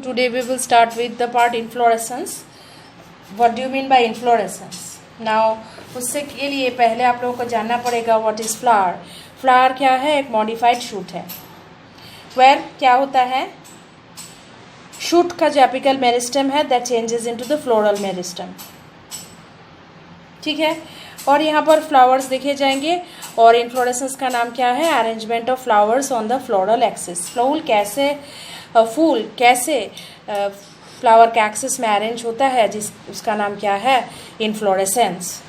Today we will start with the part inflorescence. What do you mean by inflorescence? Now उससे के लिए पहले आप लोगों को जानना पड़ेगा what is flower. Flower क्या है? एक modified shoot है. Where क्या होता है? Shoot का जो apical meristem है that changes into the floral meristem. ठीक है. और यहाँ पर फ्लावर्स देखे जाएंगे और इन्फ्लोरेसेंस का नाम क्या है? Arrangement of flowers on the floral axis. फूल कैसे फ्लावर के एक्सिस में अरेंज होता है जिस उसका नाम क्या है? इन्फ्लोरेसेंस.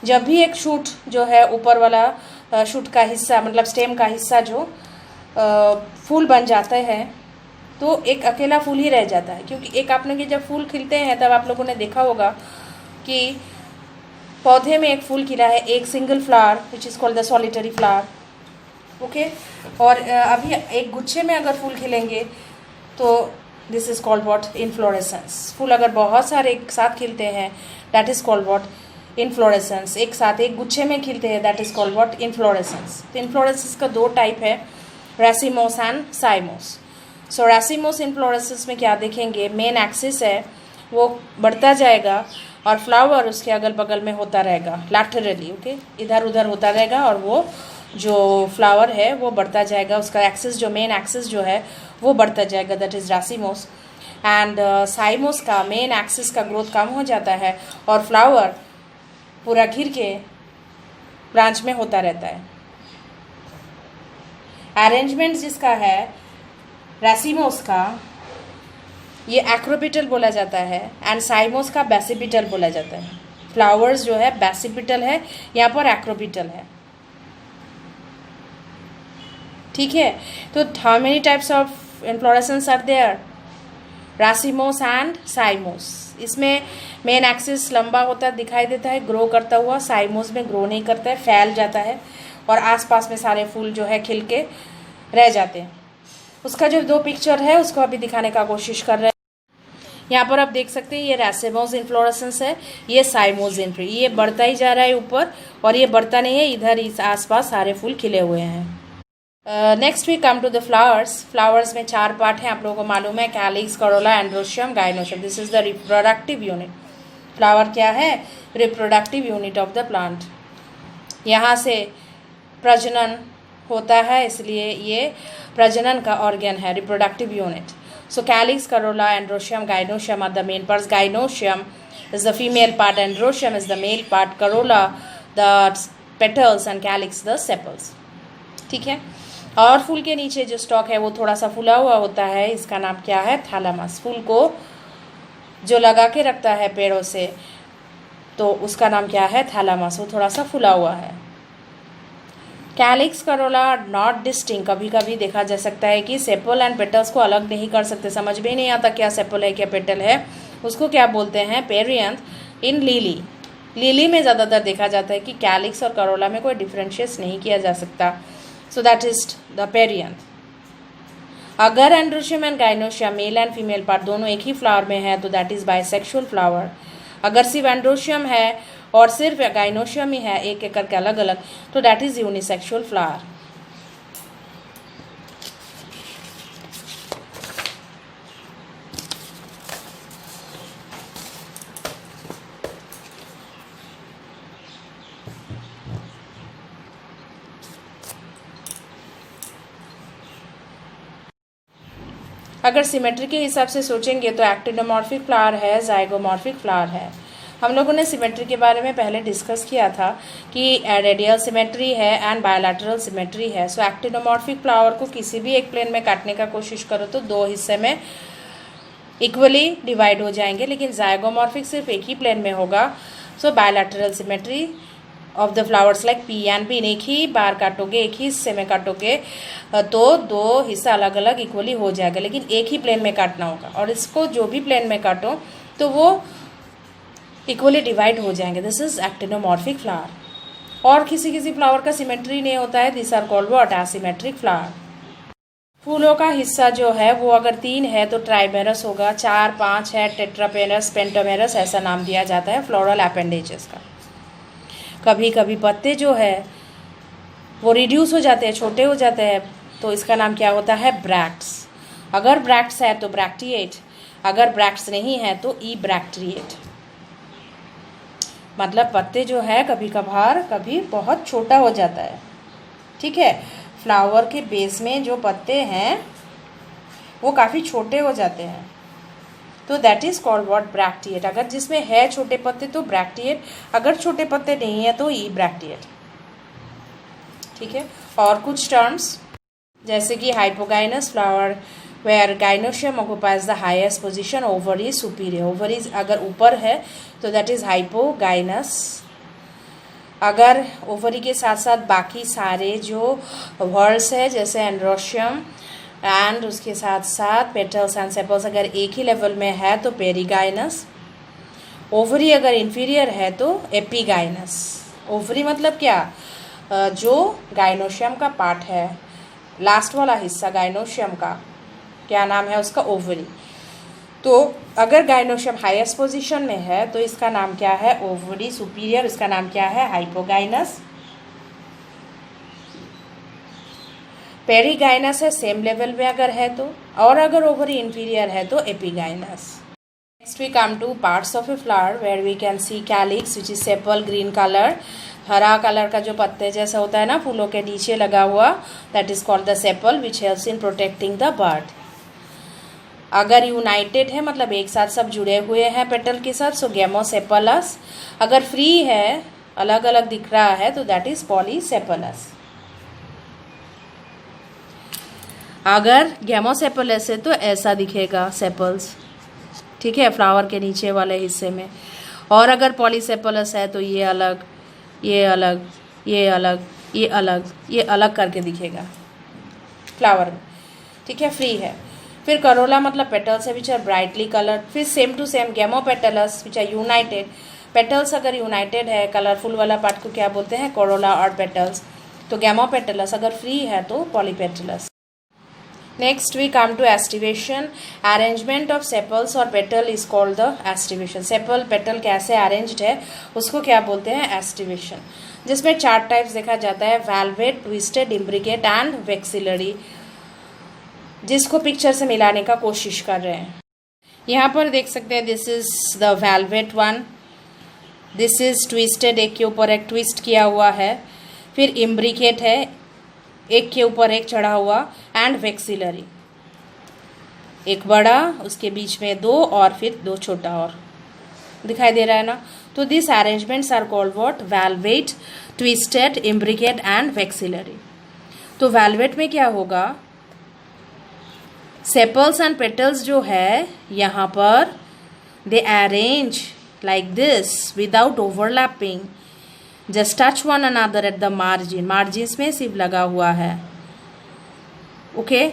जब भी एक शूट जो है ऊपर वाला शूट का हिस्सा मतलब स्टेम का हिस्सा जो फूल बन जाता है तो एक अकेला फूल ही रह जाता है. क्योंकि एक आपने कि जब फूल खिलते हैं तब आप लोगों ने देखा होगा कि पौधे में एक फूल खिला है, एक single flower which is called the solitary flower. Okay. और अभी एक गुच्छे में अगर फूल खिलेंगे तो this is called what? Inflorescence. फूल अगर बहुत सारे एक साथ खिलते हैं that is called what? Inflorescence. एक साथ एक गुच्छे में खिलते हैं that is called what? Inflorescence. तो इन्फ्लोरेसेंस का दो टाइप है, रैसिमोस एंड साइमोस. सो रैसिमोस इन्फ्लोरेसेंस में क्या देखेंगे? मेन एक्सिस है वो बढ़ता जाएगा और फ्लावर उसके अगल बगल में होता रहेगा लैटरली. ओके. इधर उधर होता रहेगा और वो जो फ्लावर है वो बढ़ता जाएगा. उसका एक्सिस जो मेन एक्सिस जो है वो बढ़ता जाएगा. That is racemose. And cymose का मेन एक्सिस का ग्रोथ कम हो जाता है और फ्लावर पूरा घिर के ब्रांच में होता रहता है. अरेंजमेंट जिसका है रैसिमोस का ये एक्रोपिटल बोला जाता है एंड साइमोस का बेसिपिटल बोला जाता है. फ्लावर्स जो है बेसिपिटल है, यहाँ पर एक्रोपिटल है. ठीक है. तो how many types of inflorescence are there? Racemose and cymose. इसमें मेन एक्सिस लंबा होता दिखाई देता है ग्रो करता हुआ. साइमोस में ग्रो नहीं करता है, फैल जाता है और आसपास में सारे फूल जो है खिल के रह जाते हैं. उसका जो दो पिक्चर है उसको अभी दिखाने का कोशिश कर रहे हैं. यहाँ पर आप देख सकते हैं ये रैसिमोस इन्फ्लोरेसेंस है, ये साइमोस इन्फ्लोरेसेंस. ये बढ़ता ही जा रहा है ऊपर और ये बढ़ता नहीं है. इधर इस आसपास सारे फूल खिले हुए हैं. Next we come to the flowers. Flowers में चार पार्ट हैं, आप लोगों को मालूम है. Calyx, corolla, androecium, gynoecium. This is the reproductive unit. Flower क्या है? Reproductive unit of the plant. यहाँ से प्रजनन होता है इसलिए ये प्रजनन का ऑर्गन है, reproductive unit. So calyx, corolla, androecium, gynoecium are the main parts. Gynoecium is the female part, androecium is the male part, corolla the petals and calyx the sepals. ठीक है. और फूल के नीचे जो स्टॉक है वो थोड़ा सा फूला हुआ होता है. इसका नाम क्या है? थैलामस. फूल को जो लगा के रखता है पेड़ों से तो उसका नाम क्या है? थैलामस. वो थोड़ा सा फूला हुआ है. Calyx, corolla not distinct. कभी कभी देखा जा सकता है कि सेपल एंड पेटल्स को अलग नहीं कर सकते. समझ में नहीं आता क्या सेपल है क्या पेटल है. उसको क्या बोलते हैं? पेरियंथ. इन लीली. लीली में ज़्यादातर देखा जाता है कि कैलिक्स और करोला में कोई डिफ्रेंशिएट नहीं किया जा सकता. So that is the perianth. अगर androecium and gynoecium male and female part दोनों एक ही फ्लावर में है तो दैट इज बाइसेक्सुअल फ्लावर. अगर सिर्फ एंड्रोशियम है और सिर्फ गाइनोशियम ही है एक एक करके अलग अलग तो दैट इज यूनिसेक्सुअल फ्लावर. अगर सिमेट्री के हिसाब से सोचेंगे तो एक्टिनोमॉर्फिक फ्लावर है, जाइगोमॉर्फिक फ्लावर है. हम लोगों ने सिमेट्री के बारे में पहले डिस्कस किया था कि रेडियल सिमेट्री है एंड बायलैटरल सिमेट्री है. सो एक्टिनोमॉर्फिक फ्लावर को किसी भी एक प्लेन में काटने का कोशिश करो तो दो हिस्से में इक्वली डिवाइड हो जाएंगे. लेकिन जाइगोमॉर्फिक सिर्फ एक ही प्लेन में होगा. So bilateral symmetry of the flowers like pea and pea. एक ही बार काटोगे, एक ही हिस्से में काटोगे तो दो हिस्सा अलग अलग इक्वली हो जाएगा. लेकिन एक ही प्लेन में काटना होगा और इसको जो भी प्लेन में काटो तो वो इक्वली डिवाइड हो जाएंगे. This is actinomorphic flower. और किसी किसी फ्लावर का सिमेट्री नहीं होता है. This are called what? Asymmetric flower. फूलों का हिस्सा जो है वो अगर 3 है तो ट्राइमेरस होगा. 4, 5 है टेट्रामेरस, पेंटामेरस ऐसा नाम दिया जाता है फ्लोरल अपेंडेजेस का. कभी कभी पत्ते जो है वो रिड्यूस हो जाते हैं, छोटे हो जाते हैं तो इसका नाम क्या होता है? ब्रैक्ट्स. अगर ब्रैक्ट्स है तो ब्रैक्टिएट, अगर ब्रैक्ट्स नहीं है तो ई ब्रैक्ट्रिएट। मतलब पत्ते जो है कभी कभार कभी बहुत छोटा हो जाता है, ठीक है। फ्लावर के बेस में जो पत्ते हैं वो काफ़ी छोटे हो जाते हैं, तो that is called what, bracteate. अगर जिसमें है छोटे पत्ते तो ब्रैक्टिएट, अगर छोटे पत्ते नहीं है तो ई ब्रैक्टिएट, ठीक है। और कुछ टर्म्स जैसे कि hypogynous flower where gynoecium occupies the highest position, ovary superior, ovary अगर ऊपर है तो दैट इज़ हाइपोगाइनस। अगर ओवरी के साथ साथ बाकी सारे जो वर्ड्स है जैसे एंड्रोशियम एंड उसके साथ साथ पेटल्स एंड सेपल्स अगर एक ही लेवल में है तो पेरीगाइनस। ओवरी अगर इंफीरियर है तो एपीगाइनस। ओवरी मतलब क्या, जो गाइनोशियम का पार्ट है, लास्ट वाला हिस्सा गाइनोशियम का, क्या नाम है उसका, ओवरी। तो अगर गाइनोशियम हाईएस्ट पोजीशन में है तो इसका नाम क्या है, ओवरी। सुपीरियर इसका नाम क्या है, हाइपोगाइनस। पेरीगाइनस है सेम लेवल में अगर है तो, और अगर ओवरी इंफीरियर है तो epigynous. Next we come to parts of a flower where we can see calyx which is sepal, green colour, हरा कलर का जो पत्ते जैसा होता है ना फूलों के नीचे लगा हुआ, that is called the sepal which helps in protecting the bird. अगर यूनाइटेड है मतलब एक साथ सब जुड़े हुए हैं पेटल के साथ, सो गेमोसेपलस। अगर फ्री है, अलग अलग दिख रहा है तो दैट इज पॉलीसेपलस। अगर गेमोसेपलस है तो ऐसा दिखेगा सेपल्स, ठीक है, फ्लावर के नीचे वाले हिस्से में। और अगर पॉलीसेपलस है तो ये अलग, ये अलग, ये अलग, ये अलग, ये अलग करके दिखेगा फ्लावर में, ठीक है, फ्री है। फिर करोला मतलब पेटल्स है विच आर ब्राइटली कलर्ड। फिर same to same gamopetalous which are united. Petals अगर यूनाइटेड है, कलरफुल वाला पार्ट को क्या बोलते हैं, कोरोला और पेटल्स। तो गेमोपेटलस, अगर फ्री है तो polypetalous. Next we come to aestivation. Arrangement of sepals और petal is called the aestivation. Sepal petal कैसे अरेंज्ड है उसको क्या बोलते हैं, एस्टिवेशन। जिसमें 4 टाइप्स देखा जाता है, velvet, twisted, imbricate and vexillary, जिसको पिक्चर से मिलाने का कोशिश कर रहे हैं। यहाँ पर देख सकते हैं this is the velvet one, this is twisted, एक के ऊपर एक ट्विस्ट किया हुआ है। फिर इम्ब्रिकेट है, एक के ऊपर एक चढ़ा हुआ, एंड वेक्सिलरी, एक बड़ा उसके बीच में 2 और फिर 2 छोटा और दिखाई दे रहा है ना। तो this arrangements are called what, valvate, twisted, imbricate and vexillary. तो वेलवेट में क्या होगा, सेपल्स एंड पेटल्स जो है यहाँ पर they arrange like this without overlapping, just touch one another at the margin. Margins में सिर्फ लगा हुआ है, ओके,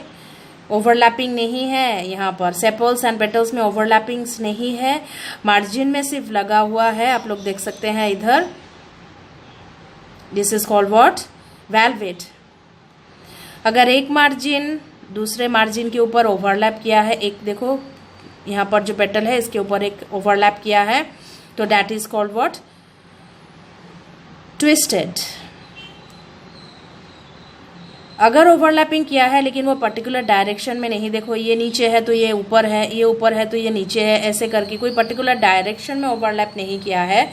ओवरलैपिंग नहीं है यहाँ पर। सेपल्स एंड पेटल्स में ओवरलैपिंग्स नहीं है, मार्जिन में सिर्फ लगा हुआ है। आप लोग देख सकते हैं इधर, this is called what, velvet. अगर एक मार्जिन दूसरे मार्जिन के ऊपर ओवरलैप किया है, एक देखो यहाँ पर जो पेटल है इसके ऊपर एक ओवरलैप किया है, तो that is called what, twisted. अगर ओवरलैपिंग किया है लेकिन वो पर्टिकुलर डायरेक्शन में नहीं, देखो ये नीचे है तो ये ऊपर है, ये ऊपर है तो ये नीचे है, ऐसे करके कोई पर्टिकुलर डायरेक्शन में ओवरलैप नहीं किया है,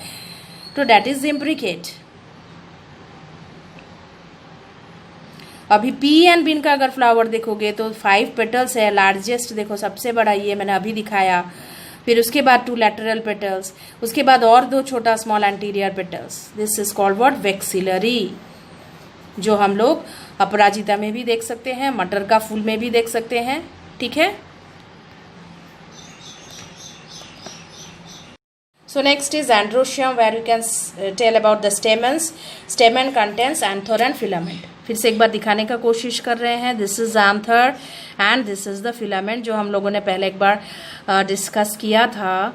तो दैट इज इम्ब्रिकेट। अभी पी एंड बीन का अगर फ्लावर देखोगे तो 5 पेटल्स है, लार्जेस्ट देखो सबसे बड़ा ये मैंने अभी दिखाया। फिर उसके बाद 2 लैटरल पेटल्स, उसके बाद और 2 छोटा small anterior petals. This is called what, vexillary, जो हम लोग अपराजिता में भी देख सकते हैं, मटर का फूल में भी देख सकते हैं, ठीक है। So next is androecium where you can tell about the stamens. Stamen contains anther and filament. फिर से एक बार दिखाने का कोशिश कर रहे हैं, this is anther and this is the filament, जो हम लोगों ने पहले एक बार डिस्कस किया था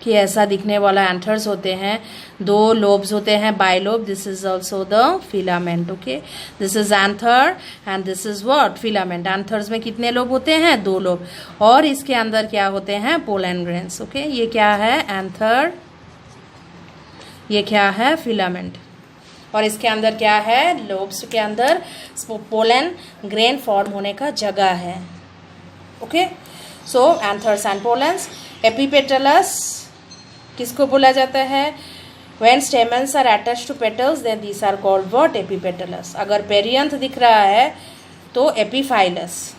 कि ऐसा दिखने वाला एंथर्स होते हैं, 2 लोब्स होते हैं, bilobe, this is also the filament, okay. This is anther and this is what, filament. Anthers में कितने लोब होते हैं, 2 लोब, और इसके अंदर क्या होते हैं, पोलन ग्रेन्स, ओके। ये क्या है, एंथर, ये क्या है, फिलामेंट। और इसके अंदर क्या है, लोब्स के अंदर पोलन ग्रेन फॉर्म होने का जगह है। Okay, so anthers and pollens. Epipetalous किसको बोला जाता है, when stamens are attached to petals then these are called what, epipetalous. अगर पेरियंथ दिख रहा है तो एपीफाइलस।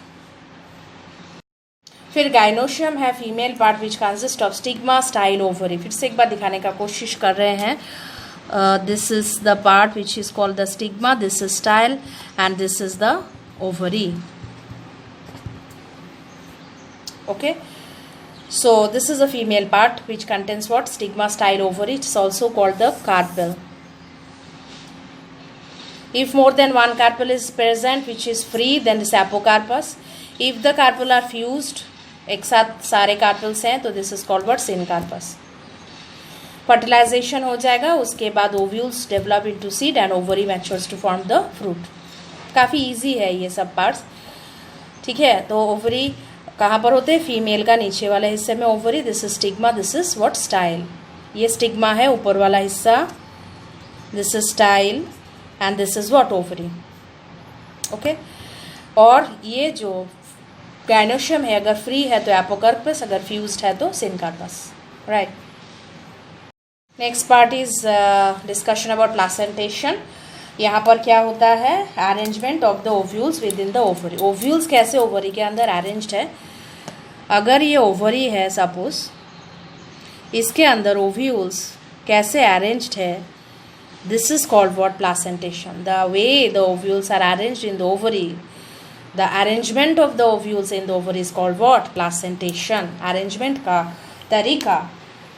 फिर गाइनोशियम है female part which consist of stigma, style, ovary. फिर से एक बार दिखाने का कोशिश कर रहे हैं। This is the part which is called the stigma, this is style and this is the ovary. Okay, so this is a female part which contains what, stigma, style, ovary. It's also called the carpel. If more than one carpel is present which is free, then this apocarpus. If the carpel are fused, एक साथ सारे carpels हैं, तो this is called what, syncarpus. Fertilization हो जाएगा, उसके बाद ovules develop into seed and ovary matures to form the fruit. काफ़ी easy है ये सब parts, ठीक है। तो ovary कहाँ पर होते हैं, फीमेल का नीचे वाले हिस्से में ovary, this is stigma, this is what, style. ये स्टिग्मा है ऊपर वाला हिस्सा, this is style and this is what, ovary. Okay, और ये जो गाइनोशियम है अगर फ्री है तो एपोकार्पस, अगर फ्यूज्ड है तो syncarpous, right. Next part is discussion about placentation. यहाँ पर क्या होता है, arrangement of the ovules with in the ovary. Ovules कैसे ओवरी के अंदर अरेंज्ड है, अगर ये ओवरी है सपोज, इसके अंदर ओव्यूल्स कैसे अरेंज्ड है, this is called what, placentation. The way the ovules are arranged in the ovary, the arrangement of the ovules in the ovary is called what, placentation. Arrangement का तरीका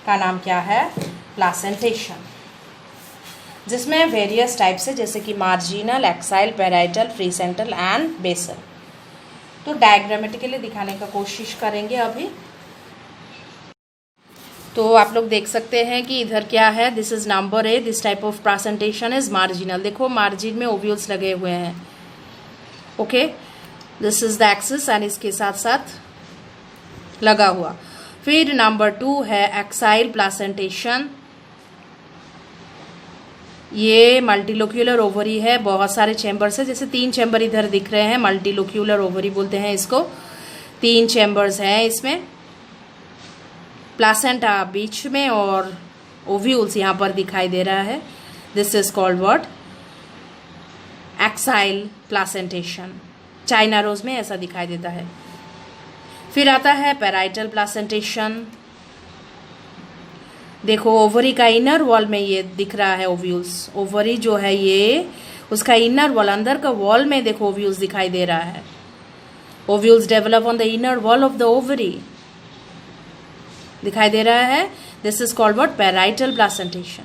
का नाम क्या है, प्लासेंटेशन, जिसमें वेरियस टाइप्स है जैसे कि marginal, axile, parietal, free central and basal. तो डायग्रामेटिकली दिखाने का कोशिश करेंगे अभी। तो आप लोग देख सकते हैं कि इधर क्या है, this is number A, this type of presentation is marginal. देखो मार्जिन में ओव्यूल्स लगे हुए हैं। Okay, this is the axis and इसके साथ साथ लगा हुआ। फिर नंबर 2 है एक्साइल प्लेसेंटेशन। ये मल्टीलोक्यूलर ओवरी है, बहुत सारे चैम्बर्स है, जैसे 3 चैम्बर इधर दिख रहे हैं, मल्टीलोक्यूलर ओवरी बोलते हैं इसको। 3 चैम्बर्स हैं इसमें, प्लासेंटा बीच में और ओव्यूल्स यहाँ पर दिखाई दे रहा है। This is called what, axile placentation. China rose में ऐसा दिखाई देता है। फिर आता है पेराइटल प्लासेंटेशन। देखो ओवरी का इनर वॉल में ये दिख रहा है ओव्यूल्स। ओवरी जो है ये, उसका इनर वॉल, अंदर का वॉल में देखो ओव्यूल्स दिखाई दे रहा है। Ovules develop on the inner wall of the ovary, दिखाई दे रहा है। This is called what, parietal placentation.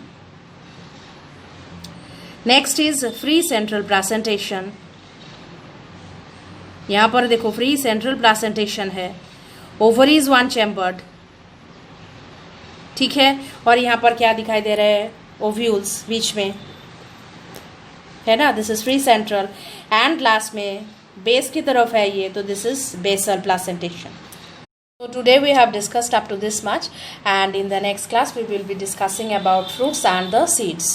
Next is free central placentation. यहां पर देखो फ्री सेंट्रल प्लासेंटेशन है, ओवरी इज 1 चैम्बर्ड, ठीक है। और यहाँ पर क्या दिखाई दे रहे हैं, ओव्यूल्स बीच में है ना, this is free central. And last में बेस की तरफ है ये, तो this is basal placentation. So today we have discussed up to this much, and in the next class we will be discussing about fruits and the seeds.